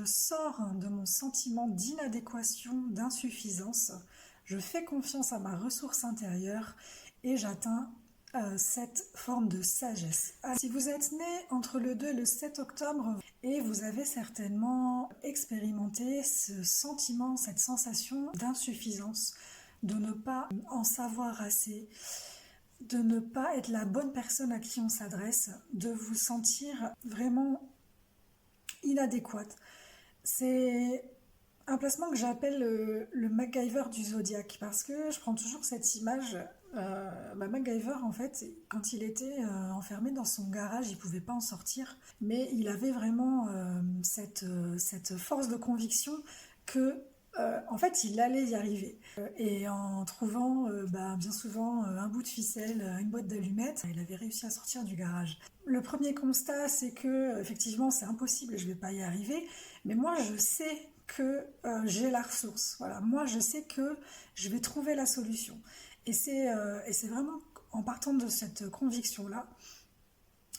sors de mon sentiment d'inadéquation, d'insuffisance, je fais confiance à ma ressource intérieure et j'atteins cette forme de sagesse. Si vous êtes né entre le 2 et le 7 octobre et vous avez certainement expérimenté ce sentiment, cette sensation d'insuffisance, de ne pas en savoir assez, de ne pas être la bonne personne à qui on s'adresse, de vous sentir vraiment inadéquate. C'est un placement que j'appelle le MacGyver du zodiaque parce que je prends toujours cette image. MacGyver, en fait, quand il était enfermé dans son garage, il pouvait pas en sortir, mais il avait vraiment cette force de conviction que en fait, il allait y arriver. Et en trouvant bien souvent un bout de ficelle, une boîte d'allumettes, il avait réussi à sortir du garage. Le premier constat, c'est que effectivement, c'est impossible, je ne vais pas y arriver. Mais moi, je sais que j'ai la ressource. Voilà, moi, je sais que je vais trouver la solution. Et c'est vraiment en partant de cette conviction-là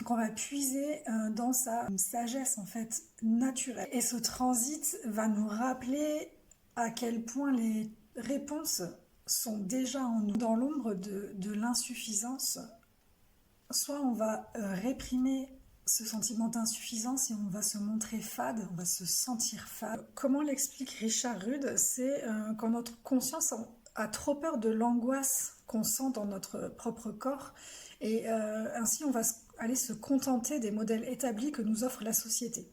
qu'on va puiser dans sa sagesse en fait naturelle. Et ce transit va nous rappeler à quel point les réponses sont déjà en nous. Dans l'ombre de l'insuffisance, soit on va réprimer ce sentiment d'insuffisance et on va se montrer fade, on va se sentir fade. Comment l'explique Richard Rudd? C'est quand notre conscience a trop peur de l'angoisse qu'on sent dans notre propre corps et ainsi on va aller se contenter des modèles établis que nous offre la société.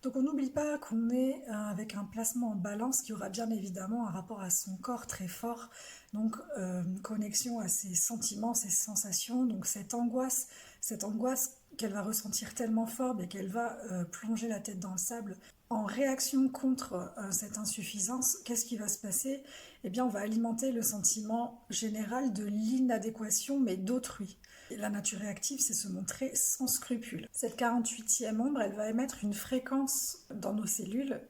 Donc on n'oublie pas qu'on est avec un placement en balance qui aura bien évidemment un rapport à son corps très fort, donc une connexion à ses sentiments, ses sensations, donc cette angoisse qu'elle va ressentir tellement fort et qu'elle va plonger la tête dans le sable. En réaction contre cette insuffisance, qu'est-ce qui va se passer? Eh bien on va alimenter le sentiment général de l'inadéquation mais d'autrui. La nature réactive, c'est se montrer sans scrupule. Cette 48e ombre, elle va émettre une fréquence dans nos cellules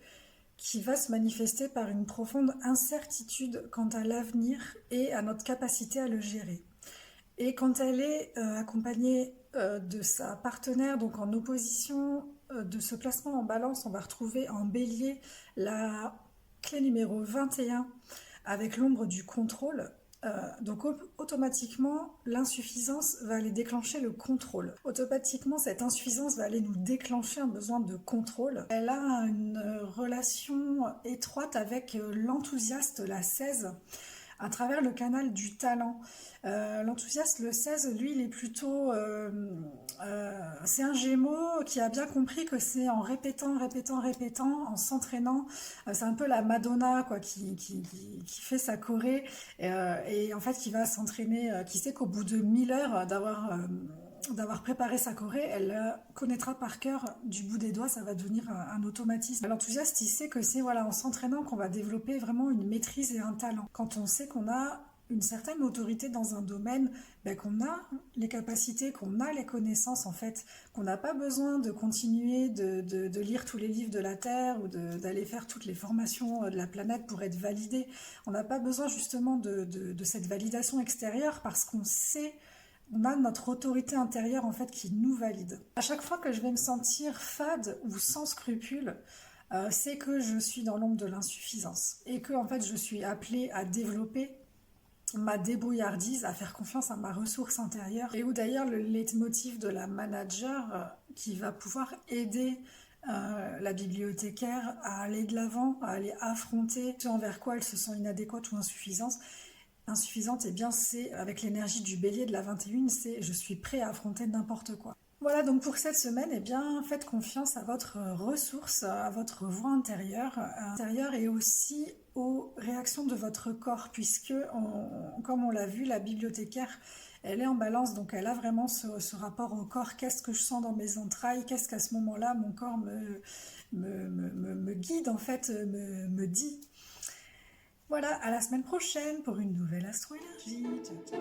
qui va se manifester par une profonde incertitude quant à l'avenir et à notre capacité à le gérer. Et quand elle est accompagnée de sa partenaire, donc en opposition de ce placement en balance, on va retrouver en bélier la clé numéro 21 avec l'ombre du contrôle. Donc automatiquement, l'insuffisance va aller déclencher le contrôle. Automatiquement, cette insuffisance va aller nous déclencher un besoin de contrôle. Elle a une relation étroite avec l'enthousiaste, la 16, à travers le canal du talent. L'enthousiaste, le 16, lui, il est plutôt... c'est un Gémeaux qui a bien compris que c'est en répétant, en s'entraînant. C'est un peu la Madonna quoi, qui fait sa choré et en fait qui va s'entraîner, qui sait qu'au bout de 1000 heures d'avoir préparé sa choré, elle connaîtra par cœur du bout des doigts, ça va devenir un automatisme. L'enthousiaste, il sait que c'est voilà, en s'entraînant qu'on va développer vraiment une maîtrise et un talent. Quand on sait qu'on a une certaine autorité dans un domaine, qu'on a les capacités, qu'on a les connaissances en fait, qu'on n'a pas besoin de continuer de lire tous les livres de la Terre ou d'aller faire toutes les formations de la planète pour être validé. On n'a pas besoin justement de cette validation extérieure parce qu'on sait, on a notre autorité intérieure en fait qui nous valide. À chaque fois que je vais me sentir fade ou sans scrupule, c'est que je suis dans l'ombre de l'insuffisance et que en fait je suis appelée à développer ma débrouillardise, à faire confiance à ma ressource intérieure et où d'ailleurs le leitmotiv de la manager qui va pouvoir aider la bibliothécaire à aller de l'avant, à aller affronter ce envers quoi elle se sent inadéquate ou insuffisante, et bien c'est avec l'énergie du bélier de la 21, c'est je suis prêt à affronter n'importe quoi. Voilà, donc pour cette semaine, eh bien, faites confiance à votre ressource, à votre voix intérieure et aussi aux réactions de votre corps, puisque, comme on l'a vu, la bibliothécaire, elle est en balance, donc elle a vraiment ce rapport au corps. Qu'est-ce que je sens dans mes entrailles? Qu'est-ce qu'à ce moment-là, mon corps me guide, en fait, me dit? Voilà, à la semaine prochaine pour une nouvelle Astro-Énergie. Ciao, ciao.